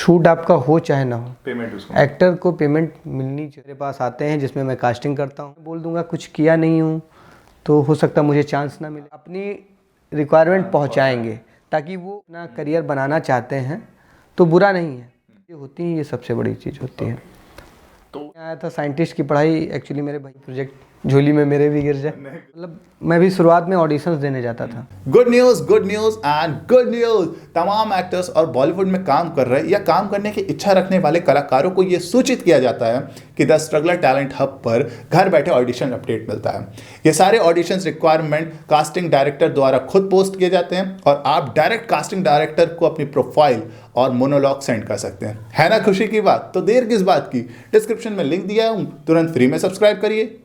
Shoot आपका हो चाहे ना हो, पेमेंट उसको एक्टर को पेमेंट मिलनी चाहिए। मेरे पास आते हैं जिसमें मैं कास्टिंग करता हूँ, बोल दूंगा कुछ किया नहीं हूँ तो हो सकता मुझे चांस ना मिले। अपनी रिक्वायरमेंट पहुँचाएंगे ताकि वो अपना करियर बनाना चाहते हैं तो बुरा नहीं है। ये होती है, ये सबसे बड़ी चीज़ होती है। तो आया था साइंटिस्ट की पढ़ाई, एक्चुअली मेरे भाई प्रोजेक्ट झोली में मेरे भी गिर जाए, मतलब मैं भी शुरुआत में ऑडिशंस देने जाता था। Good news and good news. तमाम एक्टर्स और बॉलीवुड में काम कर रहे या काम करने की इच्छा रखने वाले कलाकारों को यह सूचित किया जाता है कि द स्ट्रगलर टैलेंट हब पर घर बैठे ऑडिशन अपडेट मिलता है। ये सारे ऑडिशंस रिक्वायरमेंट कास्टिंग डायरेक्टर द्वारा खुद पोस्ट किए जाते हैं और आप डायरेक्ट कास्टिंग डायरेक्टर को अपनी प्रोफाइल और मोनोलॉग सेंड कर सकते हैं। है ना खुशी की बात? तो देर किस बात की, डिस्क्रिप्शन में लिंक दिया हूं, तुरंत फ्री में सब्सक्राइब करिए।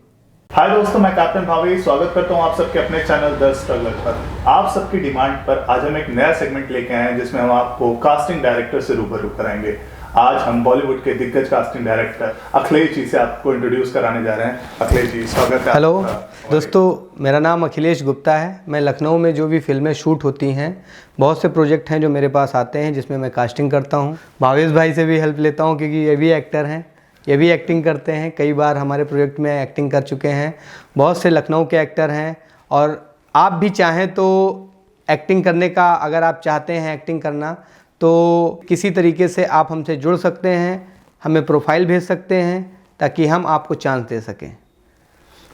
हाय दोस्तों, मैं कैप्टन भावेश स्वागत करता हूं आप सबके अपने चैनल द स्ट्रगलर पर। आप सबकी डिमांड पर आज हम एक नया सेगमेंट लेके आए हैं जिसमें हम आपको कास्टिंग डायरेक्टर से रूबरू कराएंगे। आज हम बॉलीवुड के दिग्गज कास्टिंग डायरेक्टर अखिलेश जी से आपको इंट्रोड्यूस कराने जा रहे हैं। अखिलेश जी, स्वागत है। हेलो दोस्तों, मेरा नाम अखिलेश गुप्ता है। मैं लखनऊ में जो भी फिल्में शूट होती हैं, बहुत से प्रोजेक्ट हैं जो मेरे पास आते हैं जिसमें मैं कास्टिंग करता हूँ। भावेश भाई से भी हेल्प लेता हूँ क्योंकि ये भी एक्टर हैं, ये भी एक्टिंग करते हैं। कई बार हमारे प्रोजेक्ट में एक्टिंग कर चुके हैं। बहुत से लखनऊ के एक्टर हैं और आप भी चाहें तो एक्टिंग करने का, अगर आप चाहते हैं एक्टिंग करना तो किसी तरीके से आप हमसे जुड़ सकते हैं, हमें प्रोफाइल भेज सकते हैं ताकि हम आपको चांस दे सकें।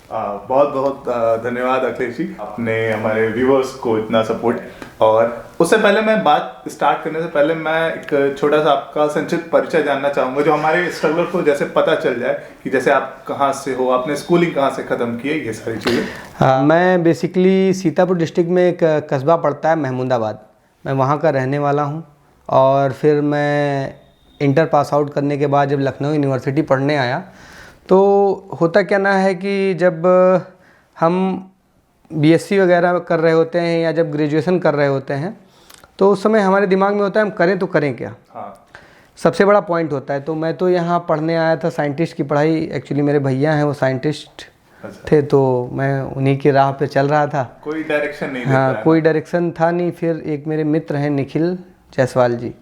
बहुत बहुत धन्यवाद अखिलेश जी, आपने हमारे व्यूअर्स को इतना सपोर्ट। और उससे पहले मैं बात स्टार्ट करने से पहले मैं एक छोटा सा आपका संक्षिप्त परिचय जानना चाहूँगा जो हमारे स्ट्रगलर को जैसे पता चल जाए कि जैसे आप कहाँ से हो, आपने स्कूलिंग कहाँ से ख़त्म की है, ये सारी चीज़ें। मैं बेसिकली सीतापुर डिस्ट्रिक्ट में एक कस्बा पड़ता है महमूदाबाद, मैं वहाँ का रहने वाला हूँ। और फिर मैं इंटर पास आउट करने के बाद जब लखनऊ यूनिवर्सिटी पढ़ने आया तो होता क्या ना है कि जब हम बीएससी वगैरह कर रहे होते हैं या जब ग्रेजुएशन कर रहे होते हैं तो उस समय हमारे दिमाग में होता है हम करें तो करें क्या। हाँ। सबसे बड़ा पॉइंट होता है। तो मैं तो यहाँ पढ़ने आया था साइंटिस्ट की पढ़ाई, एक्चुअली मेरे भैया हैं वो साइंटिस्ट थे तो मैं उन्हीं की राह पे चल रहा था। कोई डायरेक्शन नहीं? हाँ, कोई डायरेक्शन था नहीं। फिर एक मेरे मित्र हैं निखिल जायसवाल जी,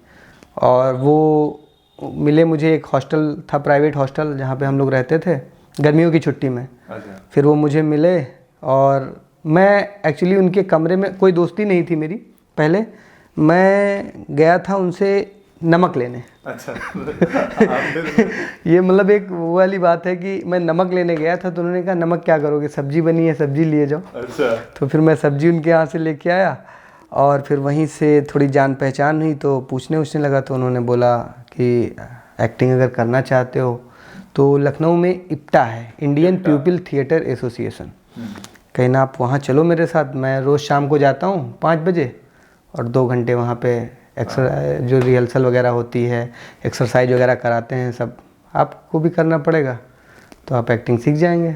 और वो मिले मुझे। एक हॉस्टल था, प्राइवेट हॉस्टल, जहाँ पे हम लोग रहते थे गर्मियों की छुट्टी में। अच्छा। फिर वो मुझे मिले और मैं एक्चुअली उनके कमरे में, कोई दोस्ती नहीं थी मेरी पहले, मैं गया था उनसे नमक लेने। अच्छा। ये मतलब एक वो वाली बात है कि मैं नमक लेने गया था तो उन्होंने कहा नमक क्या करोगे, सब्जी बनी है सब्जी लिए जाओ। अच्छा। तो फिर मैं सब्जी उनके यहाँ से लेके आया और फिर वहीं से थोड़ी जान पहचान हुई तो पूछने लगा तो उन्होंने बोला कि एक्टिंग अगर करना चाहते हो तो लखनऊ में इप्टा है, इंडियन पीपल थिएटर एसोसिएशन, कहीं ना आप वहाँ चलो मेरे साथ। मैं रोज़ शाम को जाता हूँ 5 बजे और 2 घंटे वहाँ पे जो रिहर्सल वगैरह होती है, एक्सरसाइज वगैरह कराते हैं, सब आपको भी करना पड़ेगा तो आप एक्टिंग सीख जाएंगे।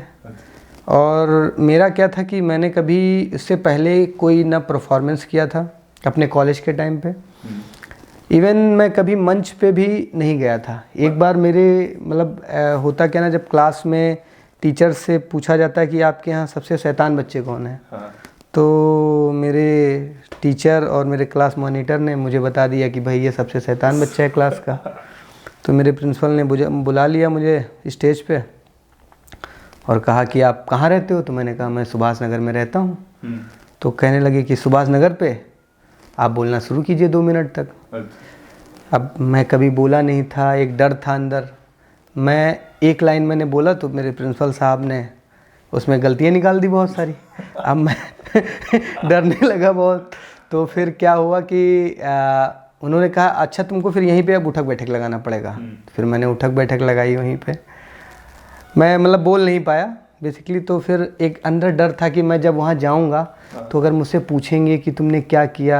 और मेरा क्या था कि मैंने कभी इससे पहले कोई ना परफॉर्मेंस किया था अपने कॉलेज के टाइम पे, इवन मैं कभी मंच पे भी नहीं गया था। एक बार मेरे मतलब होता क्या ना, जब क्लास में टीचर से पूछा जाता है कि आपके यहाँ सबसे शैतान बच्चे कौन है, हाँ। तो मेरे टीचर और मेरे क्लास मॉनिटर ने मुझे बता दिया कि भाई ये सबसे शैतान बच्चा है क्लास का। तो मेरे प्रिंसिपल ने बुला लिया मुझे स्टेज पे और कहा कि आप कहाँ रहते हो, तो मैंने कहा मैं सुभाष नगर में रहता हूँ। तो कहने लगे कि सुभाष नगर पे आप बोलना शुरू कीजिए 2 मिनट तक। अब मैं कभी बोला नहीं था, एक डर था अंदर। मैं एक लाइन मैंने बोला तो मेरे प्रिंसिपल साहब ने उसमें गलतियाँ निकाल दी बहुत सारी। अब मैं डरने लगा बहुत। तो फिर क्या हुआ कि उन्होंने कहा अच्छा तुमको फिर यहीं पे अब उठक बैठक लगाना पड़ेगा। फिर मैंने उठक बैठक लगाई वहीं पे। मैं मतलब बोल नहीं पाया बेसिकली। तो फिर एक अंदर डर था कि मैं जब वहाँ जाऊँगा तो अगर मुझसे पूछेंगे कि तुमने क्या किया।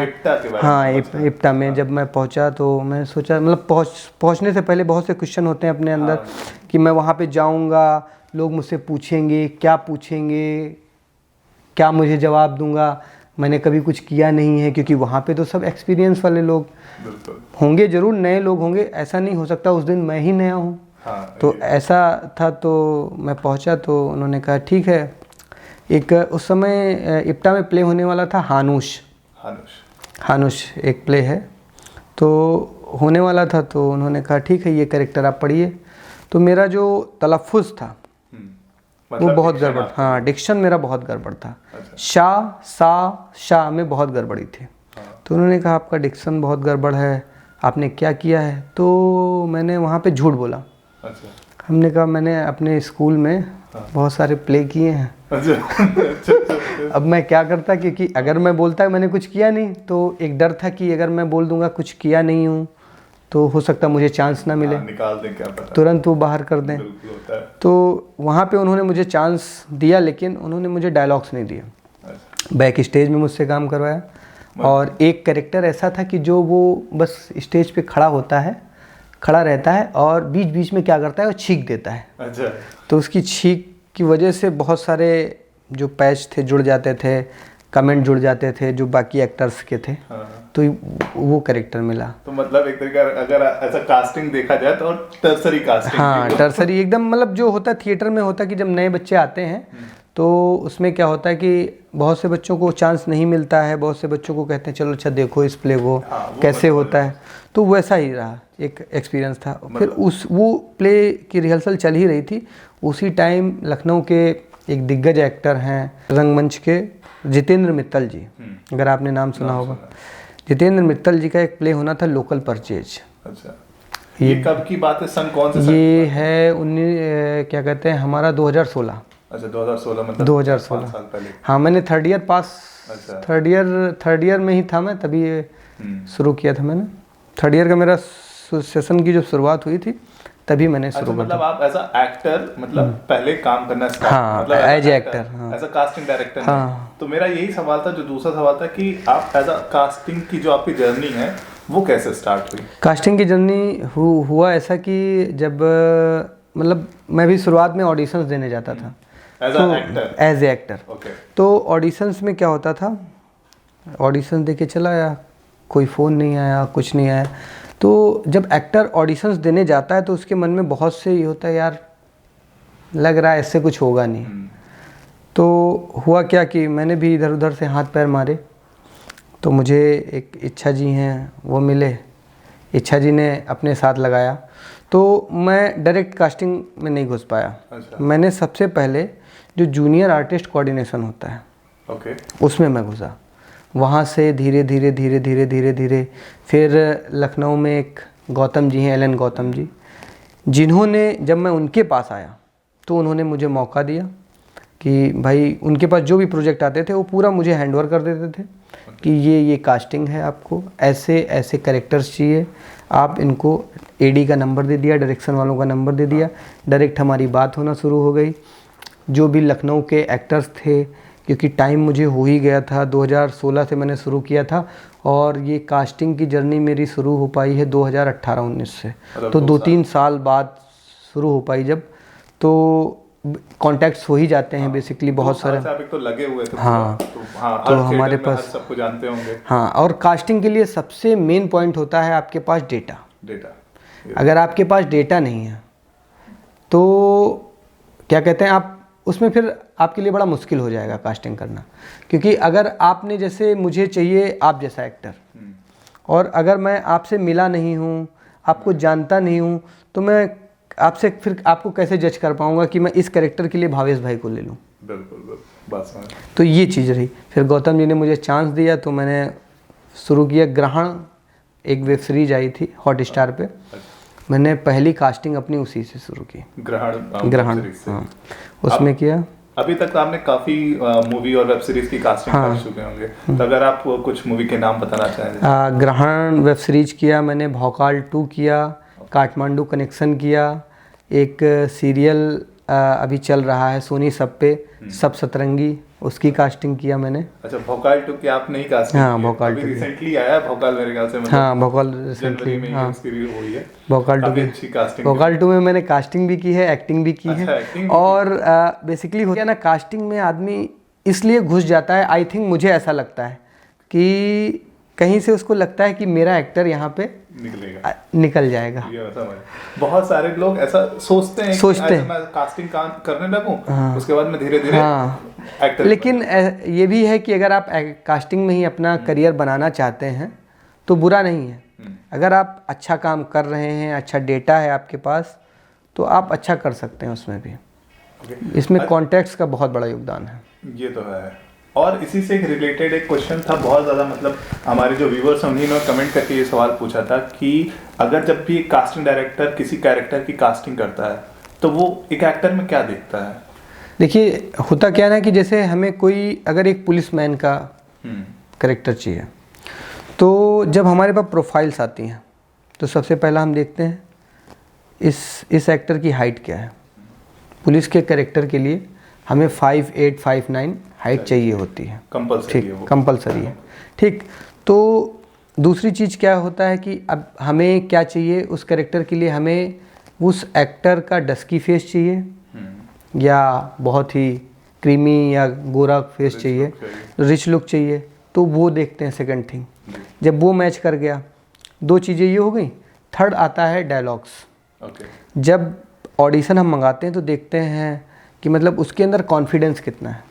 हाँ, इप्टा में जब मैं पहुँचा तो मैं सोचा, मतलब पहुँचने से पहले बहुत से क्वेश्चन होते हैं अपने अंदर कि मैं वहाँ पे जाऊँगा, लोग मुझसे पूछेंगे, क्या मुझे जवाब दूँगा। मैंने कभी कुछ किया नहीं है क्योंकि वहाँ पे तो सब एक्सपीरियंस वाले लोग होंगे, ज़रूर नए लोग होंगे, ऐसा नहीं हो सकता उस दिन मैं ही नया हूँ। तो ऐसा था। तो मैं पहुंचा तो उन्होंने कहा ठीक है। एक उस समय इप्टा में प्ले होने वाला था हानुश एक प्ले है। तो होने वाला था, तो उन्होंने कहा ठीक है ये कैरेक्टर आप पढ़िए। तो मेरा जो तलफ़ुज़ था वो बहुत गड़बड़, हाँ डिक्शन मेरा बहुत गड़बड़ था। शाह में बहुत गड़बड़ी थी। तो उन्होंने कहा आपका डिक्शन बहुत गड़बड़ है, आपने क्या किया है? तो मैंने वहाँ पे झूठ बोला। हमने कहा मैंने अपने स्कूल में बहुत सारे प्ले किए हैं। अब मैं क्या करता, क्योंकि अगर मैं बोलता मैंने कुछ किया नहीं, तो एक डर था कि अगर मैं बोल दूंगा कुछ किया नहीं हूँ तो हो सकता मुझे चांस ना मिले, निकाल दें, क्या पता, तुरंत वो बाहर कर दें। तो वहाँ पे उन्होंने मुझे चांस दिया, लेकिन उन्होंने मुझे डायलॉग्स नहीं दिए। बैक स्टेज में मुझसे काम करवाया, और एक कैरेक्टर ऐसा था कि जो वो बस स्टेज पे खड़ा रहता है और बीच बीच में क्या करता है, वो छींक देता है। तो उसकी छींक की वजह से बहुत सारे जो पैच थे जुड़ जाते थे, कमेंट जुड़ जाते थे जो बाकी एक्टर्स के थे। तो वो कैरेक्टर मिला। तो मतलब एक तरीका अगर ऐसा कास्टिंग देखा जाए तो टर्सरी कास्टिंग। हाँ टर्सरी एकदम, मतलब जो होता है थिएटर में होता है कि जब नए बच्चे आते हैं तो उसमें क्या होता है कि बहुत से बच्चों को चांस नहीं मिलता है, बहुत से बच्चों को कहते हैं चलो अच्छा देखो इस प्ले को कैसे होता है। तो वैसा ही रहा, एक एक्सपीरियंस था। फिर वो प्ले की रिहर्सल चल ही रही थी, उसी टाइम लखनऊ के एक दिग्गज एक्टर हैं रंगमंच के, जितेंद्र मित्तल जी, अगर आपने नाम सुना होगा। जितेंद्र मित्तल जी का एक प्ले होना था, लोकल परचेज। अच्छा, ये कब की बात है, सन कौन से? ये है क्या कहते हैं हमारा 2016। अच्छा 2016, मतलब 2016 साल पहले। हाँ मैंने थर्ड ईयर पास, थर्ड ईयर में ही था मैं, तभी शुरू किया था मैंने। थर्ड ईयर का मेरा सेशन की जो शुरुआत हुई थी तभी मैंने शुरू किया। मतलब आप एज अ एक्टर मतलब पहले काम करना स्टार्ट, हाँ, मतलब as actor, as a casting director. हाँ। तो मेरा यही सवाल था, जो दूसरा सवाल था कि आप एज अ कास्टिंग की जो आपकी जर्नी है वो कैसे स्टार्ट हुई? कास्टिंग की जर्नी हुआ ऐसा कि जब मतलब मैं भी शुरुआत में ऑडिशंस देने जाता था एज ए एक्टर। तो ऑडिशंस में क्या होता था, ऑडिशन दे के चला आया, कोई फ़ोन नहीं आया, कुछ नहीं आया। तो जब एक्टर ऑडिशंस देने जाता है तो उसके मन में बहुत से ये होता है यार लग रहा है इससे कुछ होगा नहीं। तो हुआ क्या कि मैंने भी इधर उधर से हाथ पैर मारे, तो मुझे एक इच्छा जी हैं वो मिले, इच्छा जी ने अपने साथ लगाया। तो मैं डायरेक्ट कास्टिंग में नहीं घुस पाया। मैंने सबसे पहले जो जूनियर आर्टिस्ट कोऑर्डिनेशन होता है उसमें मैं घुसा। वहाँ से धीरे धीरे फिर लखनऊ में एक गौतम जी हैं, एलन गौतम जी, जिन्होंने जब मैं उनके पास आया तो उन्होंने मुझे मौका दिया कि भाई उनके पास जो भी प्रोजेक्ट आते थे वो पूरा मुझे हैंडओवर कर देते थे कि ये कास्टिंग है, आपको ऐसे ऐसे कैरेक्टर्स चाहिए, आप इनको एडी का नंबर दे दिया, डायरेक्शन वालों का नंबर दे दिया, डायरेक्ट हमारी बात होना शुरू हो गई। जो भी लखनऊ के एक्टर्स थे, क्योंकि टाइम मुझे हो ही गया था, 2016 से मैंने शुरू किया था और ये कास्टिंग की जर्नी मेरी शुरू हो पाई है 2018-19 से। तो 2-3 साल बाद शुरू हो पाई जब, तो कॉन्टैक्ट्स हो ही जाते हैं बेसिकली बहुत सारे। तो लगे हुए थे। हाँ, तो हमारे पास सबको जानते होंगे। हाँ, और कास्टिंग के लिए सबसे मेन पॉइंट होता है आपके पास डेटा। अगर आपके पास डेटा नहीं है तो क्या कहते हैं आप उसमें फिर आपके लिए बड़ा मुश्किल हो जाएगा कास्टिंग करना। क्योंकि अगर आपने जैसे मुझे चाहिए आप जैसा एक्टर, और अगर मैं आपसे मिला नहीं हूँ, आपको जानता नहीं हूँ, तो मैं आपसे फिर आपको कैसे जज कर पाऊँगा कि मैं इस कैरेक्टर के लिए भावेश भाई को ले लूँ। बिल्कुल बस। तो ये चीज़ रही। फिर गौतम जी ने मुझे चांस दिया तो मैंने शुरू किया। ग्रहण एक वेब सीरीज आई थी हॉटस्टार पे, मैंने पहली कास्टिंग अपनी उसी से शुरू की। ग्रहण हाँ, उसमें किया। अभी तक तो आपने काफ़ी मूवी और वेब सीरीज की कास्टिंग कर चुके होंगे, तो अगर आप कुछ मूवी के नाम बताना चाहें। ग्रहण वेब सीरीज किया मैंने, भौकाल 2 किया, काठमांडू कनेक्शन किया, एक सीरियल अभी चल रहा है सोनी सब पे, सब सतरंगी, उसकी कास्टिंग किया मैंने। अच्छा, भोकाल 2 की आपने ही कास्टिंग? हाँ, भोकाल 2 रिसेंटली आया भोकाल मेरे ख्याल से। हाँ, भोकाल रिसेंटली, हाँ हुई है भोकाल 2 अच्छी कास्टिंग। भोकाल 2 में मैंने कास्टिंग भी की है, एक्टिंग भी की है। और बेसिकली हो गया ना, कास्टिंग में आदमी इसलिए घुस जाता है, आई थिंक मुझे ऐसा लगता है कि कहीं से उसको लगता है कि मेरा एक्टर यहाँ पे निकल जाएगा। बहुत सारे लोग ऐसा सोचते हैं मैं कास्टिंग करने लगूं, उसके बाद मैं धीरे धीरे एक्टर। लेकिन ये भी है कि अगर आप कास्टिंग में ही अपना करियर बनाना चाहते हैं तो बुरा नहीं है, अगर आप अच्छा काम कर रहे हैं, अच्छा डेटा है आपके पास, तो आप अच्छा कर सकते हैं उसमें भी। इसमें कॉन्टेक्स्ट का बहुत बड़ा योगदान है। ये तो है। और इसी से रिलेटेड एक क्वेश्चन था बहुत ज़्यादा, मतलब हमारे जो व्यूवर्स हैं उन्हीं ने कमेंट करके ये सवाल पूछा था कि अगर जब भी कास्टिंग डायरेक्टर किसी कैरेक्टर की कास्टिंग करता है तो वो एक एक्टर में क्या देखता है? देखिए, होता क्या है कि जैसे हमें कोई अगर एक पुलिसमैन का कैरेक्टर चाहिए, तो जब हमारे पास प्रोफाइल्स आती हैं तो सबसे पहला हम देखते हैं इस एक्टर की हाइट क्या है। पुलिस के कैरेक्टर के लिए हमें 5'8", 5'9" हाइट चाहिए होती है, ठीक, कंपलसरी है, ठीक। तो दूसरी चीज़ क्या होता है कि अब हमें क्या चाहिए उस कैरेक्टर के लिए, हमें उस एक्टर का डस्की फेस चाहिए या बहुत ही क्रीमी या गोरा फेस चाहिए, रिच लुक चाहिए, तो वो देखते हैं सेकंड थिंग। जब वो मैच कर गया, दो चीज़ें ये हो गई। थर्ड आता है डायलॉग्स। जब ऑडिशन हम मंगाते हैं तो देखते हैं कि मतलब उसके अंदर कॉन्फिडेंस कितना है।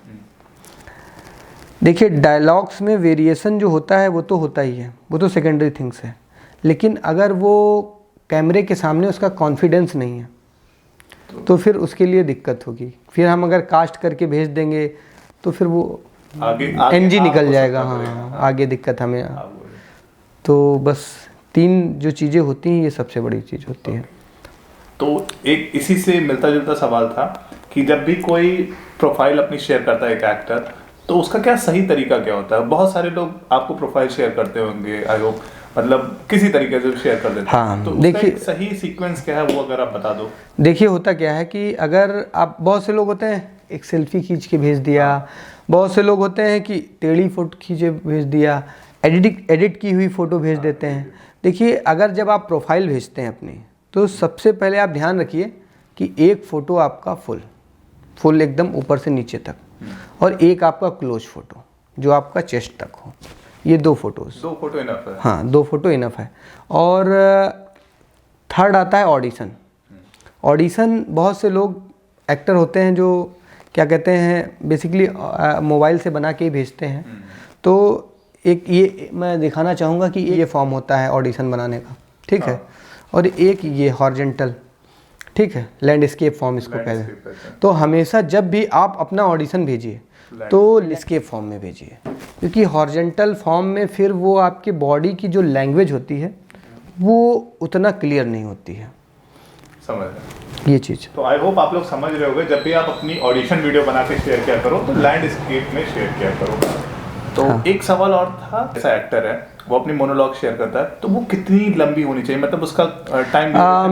देखिए, डायलॉग्स में वेरिएशन जो होता है वो तो होता ही है, वो तो सेकेंडरी थिंग्स है, लेकिन अगर वो कैमरे के सामने उसका कॉन्फिडेंस नहीं है तो फिर उसके लिए दिक्कत होगी। फिर हम अगर कास्ट करके भेज देंगे तो फिर वो आगे एनजी निकल जाएगा। हाँ, आगे दिक्कत हमें। तो बस 3 जो चीज़ें होती हैं ये सबसे बड़ी चीज़ होती है। तो एक इसी से मिलता जुलता सवाल था कि जब भी कोई प्रोफाइल अपनी शेयर करता है एक एक्टर, तो उसका क्या सही तरीका क्या होता है? बहुत सारे लोग आपको प्रोफाइल शेयर करते होंगे, आई होप, मतलब किसी तरीके से शेयर कर देते हैं। हाँ, तो देखिए, सही सीक्वेंस क्या है वो अगर आप बता दो। देखिए, होता क्या है कि अगर आप, बहुत से लोग होते हैं एक सेल्फी खींच के भेज दिया, बहुत से लोग होते हैं कि टेढ़ी फोटो खींचे भेज दिया, एडिट की हुई फ़ोटो भेज देते हैं। देखिए, अगर जब आप प्रोफाइल भेजते हैं अपनी, तो सबसे पहले आप ध्यान रखिए कि एक फ़ोटो आपका फुल एकदम ऊपर से नीचे तक, और एक आपका क्लोज फ़ोटो जो आपका चेस्ट तक हो। ये 2 फोटोज़, 2 फोटो इनफ है। हाँ, 2 फोटो इनफ है। और थर्ड आता है ऑडिशन। ऑडिशन बहुत से लोग एक्टर होते हैं जो क्या कहते हैं, बेसिकली मोबाइल से बना के ही भेजते हैं। तो एक ये मैं दिखाना चाहूँगा कि ये फॉर्म होता है ऑडिशन बनाने का, ठीक है, और एक ये हॉरिजॉन्टल, ठीक है, लैंडस्केप फॉर्म इसको कहते हैं। तो हमेशा जब भी आप अपना ऑडिशन भेजिए तो लैंडस्केप फॉर्म में भेजिए, क्योंकि हॉरिजॉन्टल फॉर्म में फिर वो आपकी बॉडी की जो लैंग्वेज होती है वो उतना क्लियर नहीं होती है। समझ ये चीज़। तो आई होप आप लोग समझ रहे होंगे, जब भी आप अपनी ऑडिशन वीडियो बना के शेयर किया करो तो लैंडस्केप में शेयर किया करो। तो हाँ। एक सवाल और था, ऐसा एक्टर है वो अपनी मोनोलॉग शेयर करता है, तो वो कितनी लंबी होनी चाहिए, मतलब उसका टाइम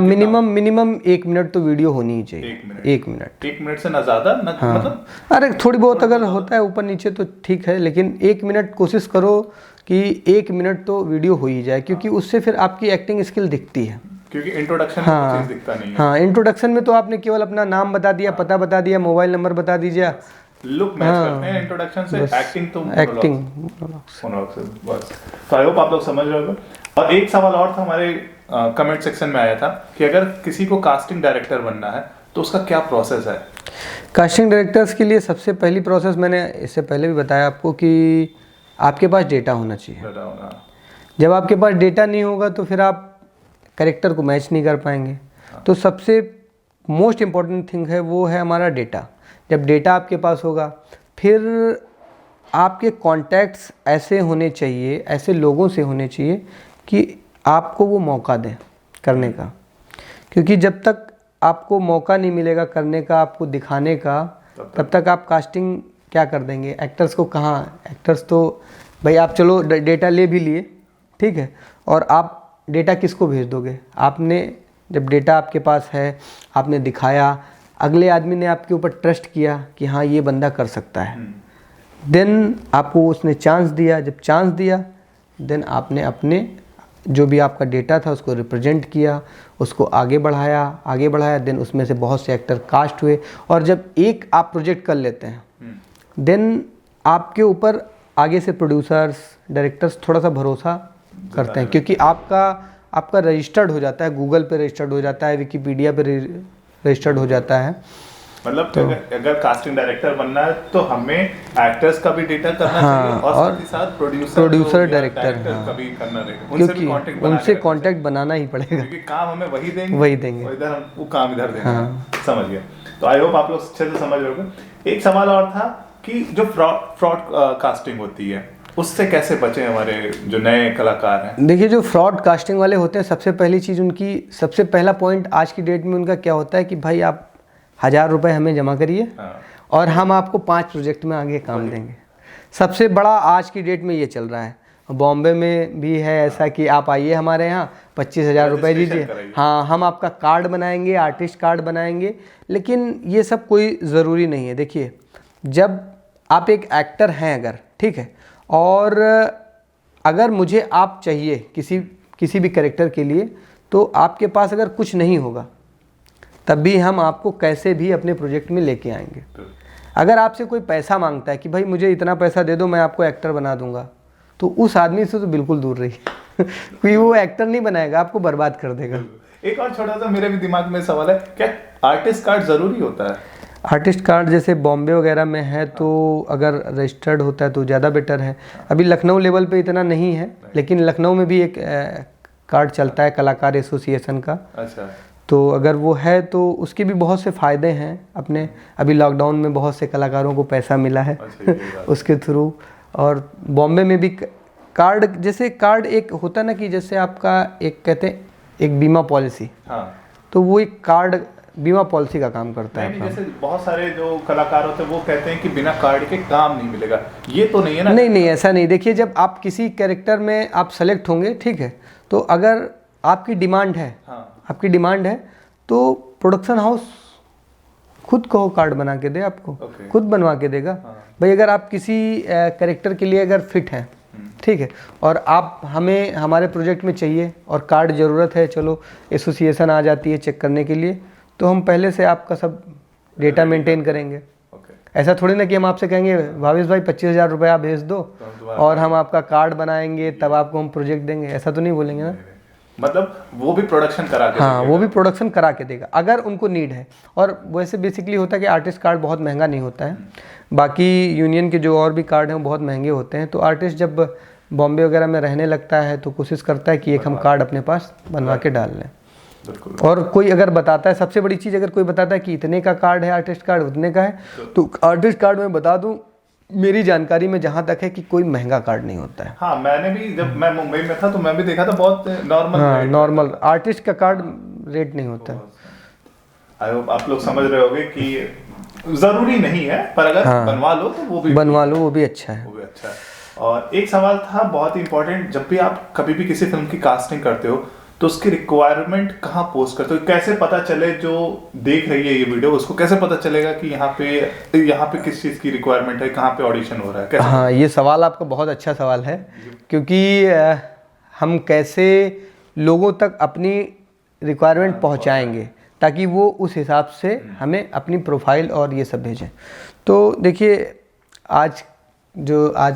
मिनिमम 1 मिनट तो वीडियो होनी ही चाहिए। 1 मिनट 1 मिनट से ना ज़्यादा ना, हाँ। मतलब अरे थोड़ी बहुत अगर होता है ऊपर नीचे तो ठीक है, लेकिन 1 मिनट कोशिश करो कि 1 मिनट तो वीडियो हो ही जाए, क्योंकि उससे फिर आपकी एक्टिंग स्किल दिखती है। क्योंकि इंट्रोडक्शन में कुछ दिखता नहीं है। हाँ, इंट्रोडक्शन में तो आपने केवल अपना नाम बता दिया, पता बता दिया, मोबाइल नंबर बता दीजिए, लुक मैच करते हैं। इंट्रोडक्शन से एक्टिंग तो मोनोलॉग से बस। तो आई होप आप लोग समझ रहे होंगे। और एक सवाल और था हमारे कमेंट सेक्शन में आया था कि अगर किसी को कास्टिंग डायरेक्टर बनना है तो उसका क्या प्रोसेस है? कास्टिंग डायरेक्टर्स के लिए सबसे पहली प्रोसेस, मैंने इससे पहले भी बताया आपको, कि आपके पास डेटा होना चाहिए। जब आपके पास डेटा नहीं होगा तो फिर आप कैरेक्टर को मैच नहीं कर पाएंगे। तो सबसे मोस्ट इम्पॉर्टेंट थिंग है वो है हमारा डेटा। जब डेटा आपके पास होगा, फिर आपके कॉन्टैक्ट्स ऐसे होने चाहिए, ऐसे लोगों से होने चाहिए कि आपको वो मौका दें करने का, क्योंकि जब तक आपको मौका नहीं मिलेगा करने का, आपको दिखाने का, तब तक आप कास्टिंग क्या कर देंगे? एक्टर्स को कहाँ, एक्टर्स तो भाई आप चलो डेटा ले भी लिए, ठीक है, और आप डेटा किसको भेज दोगे? आपने जब डेटा आपके पास है, आपने दिखाया, अगले आदमी ने आपके ऊपर ट्रस्ट किया कि हाँ ये बंदा कर सकता है, देन आपको उसने चांस दिया। जब चांस दिया, देन आपने अपने जो भी आपका डेटा था उसको रिप्रेजेंट किया, उसको आगे बढ़ाया, देन उसमें से बहुत से एक्टर कास्ट हुए। और जब एक आप प्रोजेक्ट कर लेते हैं, देन आपके ऊपर आगे से प्रोड्यूसर्स, डायरेक्टर्स थोड़ा सा भरोसा करते हैं, क्योंकि आपका रजिस्टर्ड हो जाता है, गूगल पे रजिस्टर्ड हो जाता है, विकिपीडिया पे रजिस्टर्ड हो जाता है। मतलब अगर कास्टिंग डायरेक्टर बनना है तो हमें एक्टर्स का भी डेटा करना चाहिए और साथ ही साथ प्रोड्यूसर डायरेक्टर का भी करना रहेगा, क्योंकि उनसे कांटेक्ट बनाना ही पड़ेगा, क्योंकि काम हमें वही देंगे और इधर हम वो काम इधर देंगे। समझ गया। तो आई होप आप लोग अच्छे से समझ रहे होंगे। एक सवाल और था कि जो फ्रॉड कास्टिंग होती है उससे कैसे बचे हमारे जो नए कलाकार हैं। देखिए, जो फ्रॉड कास्टिंग वाले होते हैं, सबसे पहली चीज़ उनकी, सबसे पहला पॉइंट आज की डेट में उनका क्या होता है कि भाई आप 1000 रुपये हमें जमा करिए और हम आपको 5 प्रोजेक्ट में आगे काम देंगे। सबसे बड़ा आज की डेट में ये चल रहा है। बॉम्बे में भी है ऐसा कि आप आइए हमारे यहाँ 25,000 रुपये दीजिए, हाँ हम आपका कार्ड बनाएंगे, आर्टिस्ट कार्ड बनाएंगे। लेकिन ये सब कोई ज़रूरी नहीं है। देखिए, जब आप एक एक्टर हैं अगर, ठीक है, और अगर मुझे आप चाहिए किसी भी कैरेक्टर के लिए, तो आपके पास अगर कुछ नहीं होगा तब भी हम आपको कैसे भी अपने प्रोजेक्ट में लेके आएंगे। अगर आपसे कोई पैसा मांगता है कि भाई मुझे इतना पैसा दे दो मैं आपको एक्टर बना दूंगा, तो उस आदमी से तो बिल्कुल दूर रहिए क्योंकि वो एक्टर नहीं बनाएगा, आपको बर्बाद कर देगा। एक और छोटा सा मेरे भी दिमाग में सवाल है, क्या आर्टिस्ट कार्ड जरूरी होता है? आर्टिस्ट कार्ड जैसे बॉम्बे वगैरह में है तो अगर रजिस्टर्ड होता है तो ज़्यादा बेटर है। अभी लखनऊ लेवल पे इतना नहीं है, लेकिन लखनऊ में भी एक कार्ड चलता है कलाकार एसोसिएशन का। अच्छा। तो अगर वो है तो उसके भी बहुत से फ़ायदे हैं अपने। अभी लॉकडाउन में बहुत से कलाकारों को पैसा मिला है उसके थ्रू। और बॉम्बे में भी कार्ड, जैसे कार्ड एक होता है ना कि जैसे आपका एक कहते हैं एक बीमा पॉलिसी, हाँ, तो वो एक कार्ड बीमा पॉलिसी का काम करता है। जैसे बहुत सारे जो कलाकार होते हैं वो कहते हैं कि बिना कार्ड के काम नहीं मिलेगा, ये तो नहीं है ना? नहीं, ऐसा नहीं। देखिए, जब आप किसी कैरेक्टर में आप सेलेक्ट होंगे, ठीक है, तो अगर आपकी डिमांड है, हाँ, आपकी डिमांड है तो प्रोडक्शन हाउस खुद को कार्ड बना के दे आपको, खुद बनवा के देगा। भाई अगर आप किसी कैरेक्टर के लिए अगर फिट हैं, ठीक है, और आप हमें हमारे प्रोजेक्ट में चाहिए और कार्ड ज़रूरत है, चलो एसोसिएशन आ जाती है चेक करने के लिए, तो हम पहले से आपका सब डेटा मेंटेन करेंगे। ऐसा थोड़ी ना कि हम आपसे कहेंगे भावेश भाई 25,000 रुपये आप भेज दो और हम आपका कार्ड बनाएंगे तब आपको हम प्रोजेक्ट देंगे, ऐसा तो नहीं बोलेंगे ना। मतलब वो भी प्रोडक्शन करा के, हाँ, वो भी प्रोडक्शन करा के देगा अगर उनको नीड है। और वैसे बेसिकली होता है कि आर्टिस्ट कार्ड बहुत महंगा नहीं होता है, बाकी यूनियन के जो और भी कार्ड हैं वो बहुत महंगे होते हैं। तो आर्टिस्ट जब बॉम्बे वगैरह में रहने लगता है तो कोशिश करता है कि एक हम कार्ड अपने पास बनवा के डाल लें। और कोई अगर बताता है, सबसे बड़ी चीज़, अगर कोई बताता है कि इतने का कार्ड है, आर्टिस्ट कार्ड उतने का है, तो आर्टिस्ट कार्ड में बता दूं, मेरी जानकारी में जहाँ तक है कि कोई महंगा कार्ड नहीं होता है। हाँ, मैंने भी जब मैं मुंबई में था तो मैं भी देखा था बहुत नॉर्मल। हाँ, नॉर्मल आर्टिस्ट का कार्ड रेट नहीं होता है। आई होप आप लोग समझ रहे होंगे कि जरूरी नहीं है, पर अगर बनवा लो तो वो भी बनवा लो, वो भी अच्छा है, वो भी अच्छा है। और एक सवाल था बहुत ही इंपॉर्टेंट, जब भी आप कभी भी किसी फिल्म की कास्टिंग करते हो तो उसकी रिक्वायरमेंट कहाँ पोस्ट करते हो? कैसे पता चले जो देख रही है ये वीडियो उसको कैसे पता चलेगा कि यहाँ पे किस चीज़ की रिक्वायरमेंट है, कहाँ पे ऑडिशन हो रहा है? कैसे? हाँ, ये सवाल आपका बहुत अच्छा सवाल है, क्योंकि हम कैसे लोगों तक अपनी रिक्वायरमेंट पहुँचाएंगे ताकि वो उस हिसाब से हमें अपनी प्रोफाइल और ये सब भेजें। तो देखिए, आज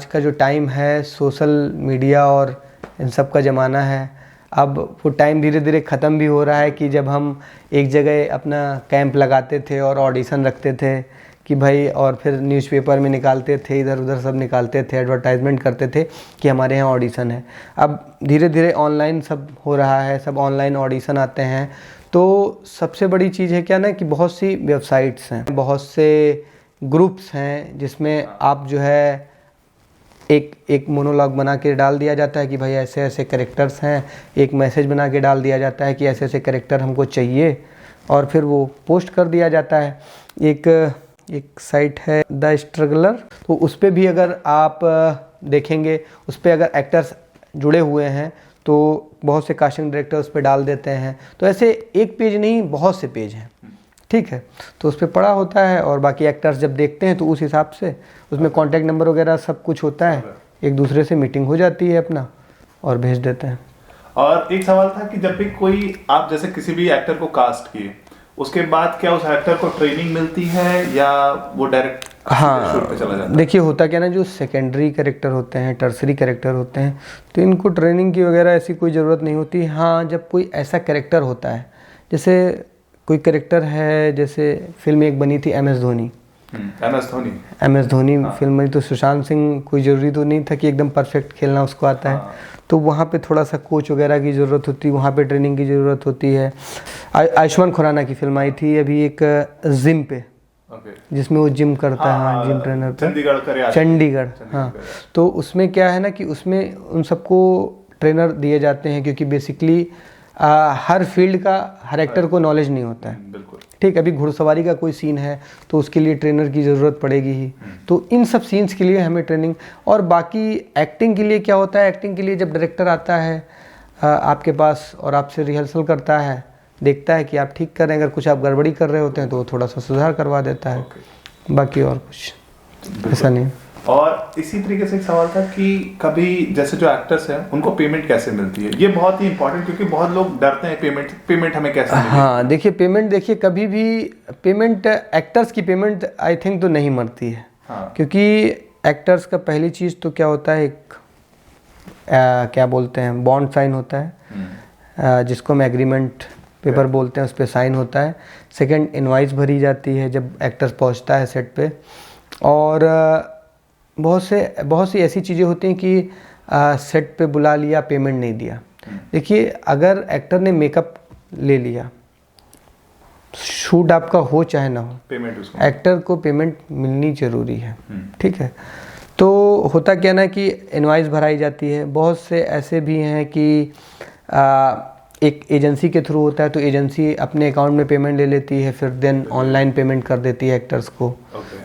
का जो टाइम है, सोशल मीडिया और इन सब का ज़माना है। अब वो टाइम धीरे धीरे ख़त्म भी हो रहा है कि जब हम एक जगह अपना कैंप लगाते थे और ऑडिशन रखते थे कि भाई, और फिर न्यूज़पेपर में निकालते थे, इधर उधर सब निकालते थे, एडवर्टाइजमेंट करते थे कि हमारे यहाँ ऑडिशन है। अब धीरे धीरे ऑनलाइन सब हो रहा है, सब ऑनलाइन ऑडिशन आते हैं। तो सबसे बड़ी चीज़ है क्या ना कि बहुत सी वेबसाइट्स हैं, बहुत से ग्रुप्स हैं जिसमें आप जो है एक मोनोलॉग बना के डाल दिया जाता है कि भाई ऐसे ऐसे कैरेक्टर्स हैं, एक मैसेज बना के डाल दिया जाता है कि ऐसे ऐसे कैरेक्टर हमको चाहिए, और फिर वो पोस्ट कर दिया जाता है। एक साइट है द स्ट्रगलर, तो उस पर भी अगर आप देखेंगे, उस पर अगर एक्टर्स जुड़े हुए हैं तो बहुत से कास्टिंग डायरेक्टर उस पर डाल देते हैं। तो ऐसे एक पेज नहीं, बहुत से पेज हैं, ठीक है, तो उस पर पड़ा होता है और बाकी एक्टर्स जब देखते हैं तो उस हिसाब से उसमें कॉन्टैक्ट नंबर वगैरह सब कुछ होता है, एक दूसरे से मीटिंग हो जाती है अपना और भेज देते हैं। और एक सवाल था कि जब भी कोई आप जैसे किसी भी एक्टर को कास्ट किए उसके बाद क्या उस एक्टर को ट्रेनिंग मिलती है या वो डायरेक्ट शूट पे चला जाता है? देखिए, होता क्या ना, जो सेकेंडरी कैरेक्टर होते हैं, टर्सरी कैरेक्टर होते हैं, तो इनको ट्रेनिंग की वगैरह ऐसी कोई ज़रूरत नहीं होती। हाँ, जब कोई ऐसा कैरेक्टर होता है, जैसे कोई कैरेक्टर है, जैसे फिल्म एक बनी थी MS Dhoni, MS Dhoni film बनी, तो सुशांत सिंह कोई ज़रूरी तो नहीं था कि एकदम परफेक्ट खेलना उसको आता है, तो वहाँ पे थोड़ा सा कोच वगैरह की ज़रूरत होती है, वहाँ पे ट्रेनिंग की ज़रूरत होती है। आयुष्मान खुराना की फिल्म आई थी अभी एक जिम पे, जिसमें वो जिम करता है, हाँ जिम ट्रेनर पे, चंडीगढ़, हाँ। तो उसमें क्या है ना कि उसमें उन सबको ट्रेनर दिए जाते हैं, क्योंकि बेसिकली हर फील्ड का हर एक्टर को नॉलेज नहीं होता है। ठीक, अभी घुड़सवारी का कोई सीन है तो उसके लिए ट्रेनर की ज़रूरत पड़ेगी ही, तो इन सब सीन्स के लिए हमें ट्रेनिंग। और बाकी एक्टिंग के लिए क्या होता है, एक्टिंग के लिए जब डायरेक्टर आता है आपके पास और आपसे रिहर्सल करता है, देखता है कि आप ठीक कर रहे हैं, अगर कुछ आप गड़बड़ी कर रहे होते हैं तो वो थोड़ा सा सुधार करवा देता है, बाकी और कुछ ऐसा नहीं। और इसी तरीके से एक सवाल था कि कभी जैसे जो एक्टर्स हैं उनको पेमेंट कैसे मिलती है, ये बहुत ही इंपॉर्टेंट, क्योंकि बहुत लोग डरते हैं पेमेंट हमें कैसे मिलेगी। हाँ देखिए, पेमेंट देखिए, कभी भी पेमेंट, एक्टर्स की पेमेंट आई थिंक तो नहीं मरती है। हाँ। क्योंकि एक्टर्स का पहली चीज़ तो क्या होता है, एक क्या बोलते हैं, बॉन्ड साइन होता है, जिसको हम एग्रीमेंट पेपर बोलते हैं, उस पर साइन होता है। सेकंड, इनवाइस भरी जाती है जब एक्टर्स पहुंचता है सेट पे। और बहुत सी ऐसी चीज़ें होती हैं कि सेट पे बुला लिया, पेमेंट नहीं दिया। देखिए, अगर एक्टर ने मेकअप ले लिया, शूट आपका हो चाहे ना हो, पेमेंट उसको, एक्टर को पेमेंट मिलनी ज़रूरी है। ठीक है, तो होता क्या ना कि इनवाइस भराई जाती है। बहुत से ऐसे भी हैं कि एक एजेंसी के थ्रू होता है, तो एजेंसी अपने अकाउंट में पेमेंट ले लेती है, फिर देन ऑनलाइन पेमेंट कर देती है एक्टर्स को।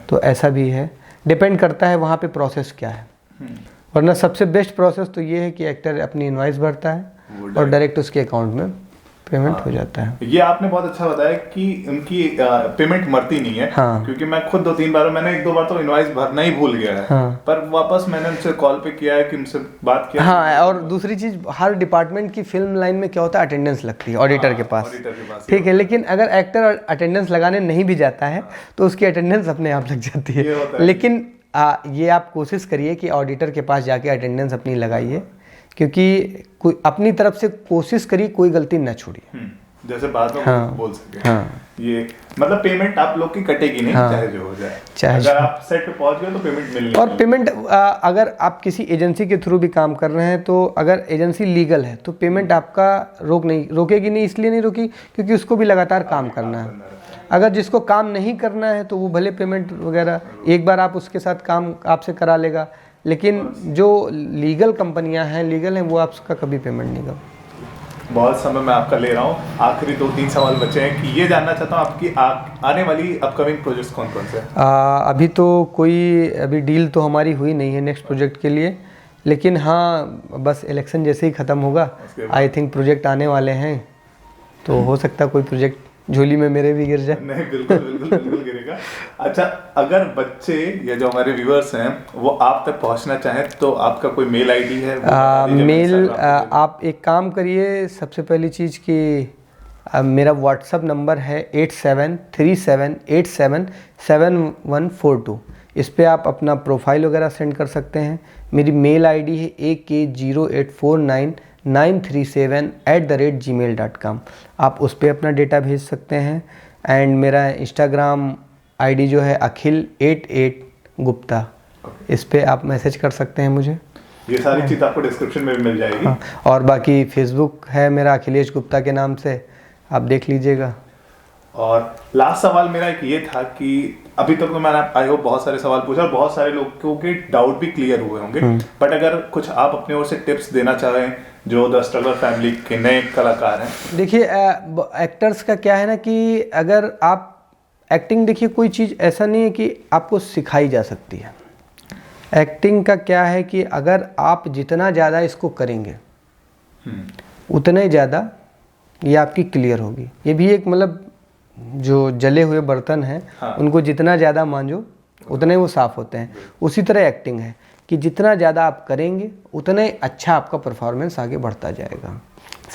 तो ऐसा भी है, डिपेंड करता है वहाँ पे प्रोसेस क्या है। वरना सबसे बेस्ट प्रोसेस तो ये है कि एक्टर अपनी इनवाइस भरता है और डायरेक्ट उसके अकाउंट में पेमेंट हो जाता है। ये आपने बहुत अच्छा बताया कि उनकी पेमेंट मरती नहीं है। हाँ। क्योंकि मैं खुद 2-3 बार, मैंने 1-2 बार तो इनवाइस भरना ही भूल गया है। हाँ। पर वापस मैंने उनसे कॉल पे किया है कि उनसे बात किया। हाँ, और दूसरी चीज, हर डिपार्टमेंट की फिल्म लाइन में क्या होता है, अटेंडेंस लगती है ऑडिटर के पास। ठीक है, लेकिन अगर एक्टर अटेंडेंस लगाने नहीं भी जाता है तो उसकी अटेंडेंस अपने आप लग जाती है। लेकिन ये आप कोशिश करिए कि ऑडिटर के पास जाके अटेंडेंस अपनी लगाइए, क्योंकि कोई अपनी तरफ से कोशिश करिए, कोई गलती न छोड़िए, जैसे बाद में बोल सके। हाँ। ये मतलब पेमेंट आप लोग की कटेगी नहीं। हाँ। चाहे जो हो जाए, चाहे अगर आप सेट पे पहुंच गए तो पेमेंट मिलनी। और पेमेंट अगर आप किसी एजेंसी के थ्रू भी काम कर रहे हैं, तो अगर एजेंसी लीगल है तो पेमेंट आपका रोकेगी नहीं। इसलिए नहीं रोकी क्योंकि उसको भी लगातार काम करना है। अगर जिसको काम नहीं करना है तो वो भले पेमेंट वगैरह एक बार आप उसके साथ काम आपसे करा लेगा, लेकिन जो लीगल कंपनियां हैं, लीगल हैं, वो आपका कभी पेमेंट नहीं कर। बहुत समय मैं आपका ले रहा हूँ, आखिरी 2-3 सवाल बचे हैं कि ये जानना चाहता हूँ आपकी आने वाली अपकमिंग प्रोजेक्ट्स कौन कौन से हैं? अभी तो कोई डील तो हमारी हुई नहीं है नेक्स्ट प्रोजेक्ट के लिए, लेकिन हाँ बस इलेक्शन जैसे ही ख़त्म होगा आई थिंक प्रोजेक्ट आने वाले हैं, तो हो सकता है कोई प्रोजेक्ट झोली में मेरे भी गिर जाए। नहीं, बिल्कुल गिरेगा। अच्छा, अगर बच्चे या जो हमारे व्यूअर्स हैं वो आप तक पहुंचना चाहें तो आपका कोई मेल आईडी है? मेल आप एक काम करिए, सबसे पहली चीज़ कि मेरा व्हाट्सअप नंबर है 8737877142। इस पे आप अपना प्रोफाइल वगैरह सेंड कर सकते हैं। मेरी मेल आईडी है ak08499337@gmail.com। आप उस पर अपना डेटा भेज सकते हैं। एंड मेरा इंस्टाग्राम आईडी जो है akhil88 गुप्ता, इस पे आप मैसेज कर सकते हैं मुझे। ये सारी चीज़ आपको डिस्क्रिप्शन में भी मिल जाएगी। हाँ, और बाकी फेसबुक है मेरा अखिलेश गुप्ता के नाम से, आप देख लीजिएगा। और लास्ट सवाल मेरा एक ये था कि अभी तक तो मैंने आई होप बहुत सारे सवाल पूछा और बहुत सारे लोगों के डाउट भी क्लियर हुए होंगे, बट अगर कुछ आप अपने ओर से टिप्स देना चाहें जो द स्ट्रगलर फैमिली के नए कलाकार हैं। देखिए, एक्टर्स का क्या है ना कि अगर आप एक्टिंग, देखिए कोई चीज़ ऐसा नहीं है कि आपको सिखाई जा सकती है। एक्टिंग का क्या है कि अगर आप जितना ज़्यादा इसको करेंगे उतना ही ज़्यादा ये आपकी क्लियर होगी। ये भी एक मतलब जो जले हुए बर्तन हैं, हाँ, उनको जितना ज़्यादा मांजो उतने वो साफ़ होते हैं। उसी तरह एक्टिंग है कि जितना ज़्यादा आप करेंगे उतना ही अच्छा आपका परफॉर्मेंस आगे बढ़ता जाएगा,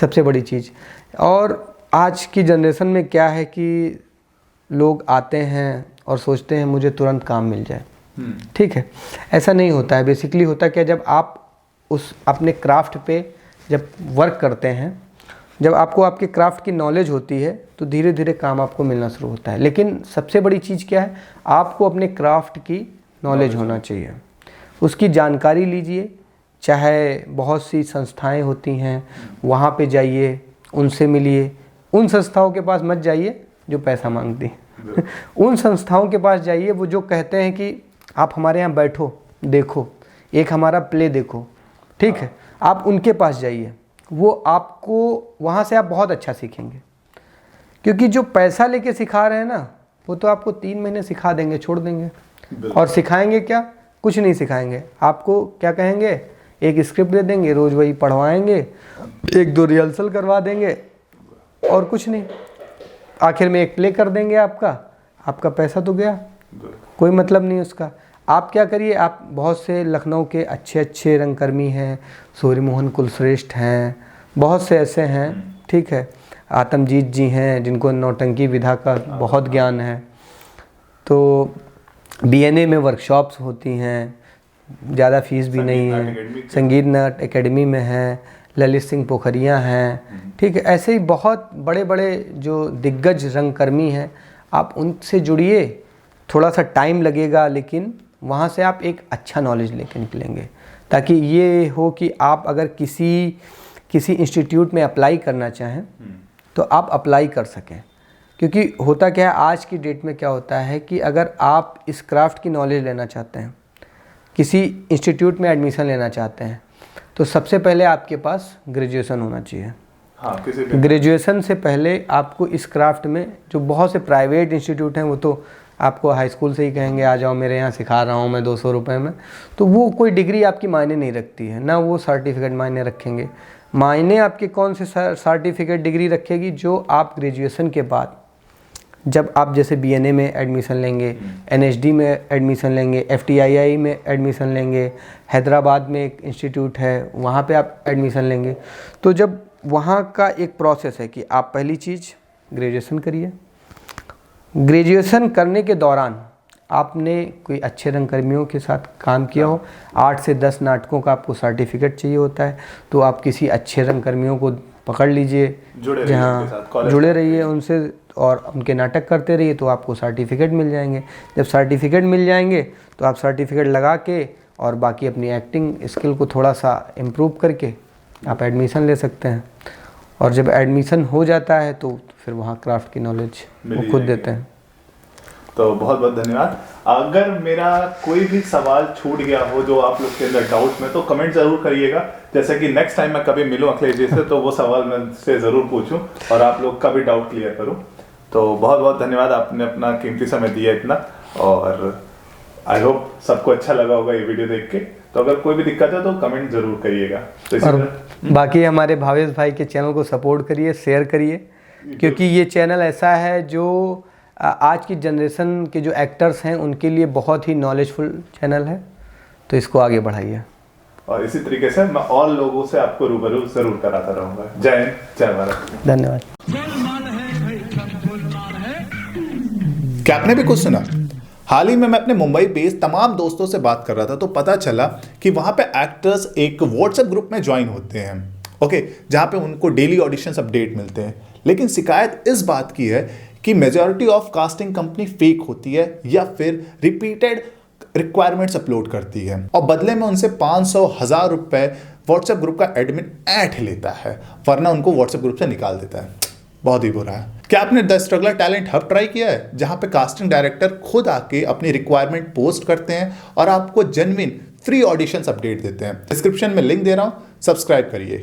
सबसे बड़ी चीज़। और आज की जनरेशन में क्या है कि लोग आते हैं और सोचते हैं मुझे तुरंत काम मिल जाए। ठीक है, ऐसा नहीं होता है। बेसिकली होता क्या, जब आप उस अपने क्राफ्ट पे जब वर्क करते हैं जब आपको आपके क्राफ्ट की नॉलेज होती है तो धीरे धीरे काम आपको मिलना शुरू होता है। लेकिन सबसे बड़ी चीज़ क्या है, आपको अपने क्राफ्ट की नॉलेज होना चाहिए, उसकी जानकारी लीजिए। चाहे बहुत सी संस्थाएं होती हैं, वहाँ पे जाइए, उनसे मिलिए। उन संस्थाओं के पास मत जाइए जो पैसा मांगती हैं उन संस्थाओं के पास जाइए वो जो कहते हैं कि आप हमारे यहाँ बैठो, देखो, एक हमारा प्ले देखो, ठीक है, आप उनके पास जाइए। वो आपको वहाँ से आप बहुत अच्छा सीखेंगे, क्योंकि जो पैसा लेके सिखा रहे हैं ना, वो तो आपको 3 महीने सिखा देंगे, छोड़ देंगे। और सिखाएंगे क्या? कुछ नहीं सिखाएंगे। आपको क्या कहेंगे, एक स्क्रिप्ट दे देंगे, रोज़ वही पढ़वाएंगे, 1-2 रिहर्सल करवा देंगे और कुछ नहीं। आखिर में एक प्ले कर देंगे आपका पैसा तो गया, कोई मतलब नहीं उसका। आप क्या करिए, आप बहुत से लखनऊ के अच्छे अच्छे रंगकर्मी हैं, सूर्यमोहन कुलश्रेष्ठ हैं, बहुत से ऐसे हैं, ठीक है, आत्मजीत जी हैं जिनको नौटंकी विधा का बहुत ज्ञान है। तो BNA में वर्कशॉप्स होती हैं, ज़्यादा फीस भी नहीं है। संगीत नाट एकेडमी में है, ललित सिंह पोखरिया हैं, ठीक है, ऐसे ही बहुत बड़े बड़े जो दिग्गज रंगकर्मी हैं, आप उनसे जुड़िए। थोड़ा सा टाइम लगेगा, लेकिन वहाँ से आप एक अच्छा नॉलेज लेके निकलेंगे, ताकि ये हो कि आप अगर किसी इंस्टीट्यूट में अप्लाई करना चाहें तो आप अप्लाई कर सकें। क्योंकि होता क्या है, आज की डेट में क्या होता है कि अगर आप इस क्राफ्ट की नॉलेज लेना चाहते हैं, किसी इंस्टीट्यूट में एडमिशन लेना चाहते हैं, तो सबसे पहले आपके पास ग्रेजुएशन होना चाहिए। हाँ, ग्रेजुएशन से पहले आपको इस क्राफ्ट में, जो बहुत से प्राइवेट इंस्टीट्यूट हैं वो तो आपको हाई स्कूल से ही कहेंगे आ जाओ मेरे यहाँ सिखा रहा हूँ मैं 200 रुपये में, तो वो कोई डिग्री आपकी मायने नहीं रखती है, ना वो सर्टिफिकेट मायने रखेंगे। मायने आपके कौन से सर्टिफिकेट डिग्री रखेगी, जो आप ग्रेजुएशन के बाद, जब आप जैसे BNA में एडमिशन लेंगे, NSD में एडमिशन लेंगे, FTII में एडमिशन लेंगे, हैदराबाद में एक इंस्टीट्यूट है वहाँ पे आप एडमिशन लेंगे, तो जब वहाँ का एक प्रोसेस है कि आप पहली चीज़ ग्रेजुएशन करिए। ग्रेजुएशन करने के दौरान आपने कोई अच्छे रंगकर्मियों के साथ काम किया हो, 8 से 10 नाटकों का आपको सर्टिफिकेट चाहिए होता है, तो आप किसी अच्छे रंगकर्मियों को पकड़ लीजिए, जहाँ जुड़े रहिए उनसे और उनके नाटक करते रहिए, तो आपको सर्टिफिकेट मिल जाएंगे। जब सर्टिफिकेट मिल जाएंगे तो आप सर्टिफिकेट लगा के और बाकी अपनी एक्टिंग स्किल को थोड़ा सा इम्प्रूव करके आप एडमिशन ले सकते हैं। और जब एडमिशन हो जाता है तो फिर वहाँ क्राफ्ट की नॉलेज वो खुद देते हैं। तो बहुत बहुत धन्यवाद। अगर मेरा कोई भी सवाल छूट गया हो जो आप लोग के अंदर डाउट में, तो कमेंट जरूर करिएगा, जैसे कि नेक्स्ट टाइम मैं कभी मिलूं अखिलेश जी से तो वो सवाल मैं से ज़रूर पूछूं और आप लोग का भी डाउट क्लियर करूं। तो बहुत बहुत धन्यवाद, आपने अपना कीमती समय दिया इतना, और आई होप सबको अच्छा लगा होगा ये वीडियो देख के। तो अगर कोई भी दिक्कत है तो कमेंट जरूर करिएगा। तो और बाकी हमारे भावेश भाई के चैनल को सपोर्ट करिए, शेयर करिए, क्योंकि ये चैनल ऐसा है जो आज की जनरेशन के जो एक्टर्स हैं उनके लिए बहुत ही नॉलेजफुल चैनल है, तो इसको आगे बढ़ाइए। और इसी तरीके से मैं और लोगों से आपको रूबरू जरूर कराता रहूँगा। जय हिंद, जय भारत। धन्यवाद। क्या आपने भी कुछ सुना? हाल ही में मैं अपने मुंबई बेस्ड तमाम दोस्तों से बात कर रहा था, तो पता चला कि वहाँ पे एक्टर्स एक व्हाट्सएप ग्रुप में ज्वाइन होते हैं, ओके, जहाँ पे उनको डेली ऑडिशंस अपडेट मिलते हैं। लेकिन शिकायत इस बात की है कि majority of casting company fake होती है या फिर रिपीटेड रिक्वायरमेंट्स अपलोड करती है, और बदले में उनसे 500,000 रुपए व्हाट्सएप ग्रुप का एडमिन ऐंठ लेता है, वरना उनको व्हाट्सएप ग्रुप से निकाल देता है। बहुत ही बुरा है। क्या आपने the struggler talent hub try किया है, जहां पे कास्टिंग डायरेक्टर खुद आके अपनी रिक्वायरमेंट पोस्ट करते हैं और आपको जेन्युइन फ्री ऑडिशंस अपडेट देते हैं? डिस्क्रिप्शन में लिंक दे रहा हूं, सब्सक्राइब करिए।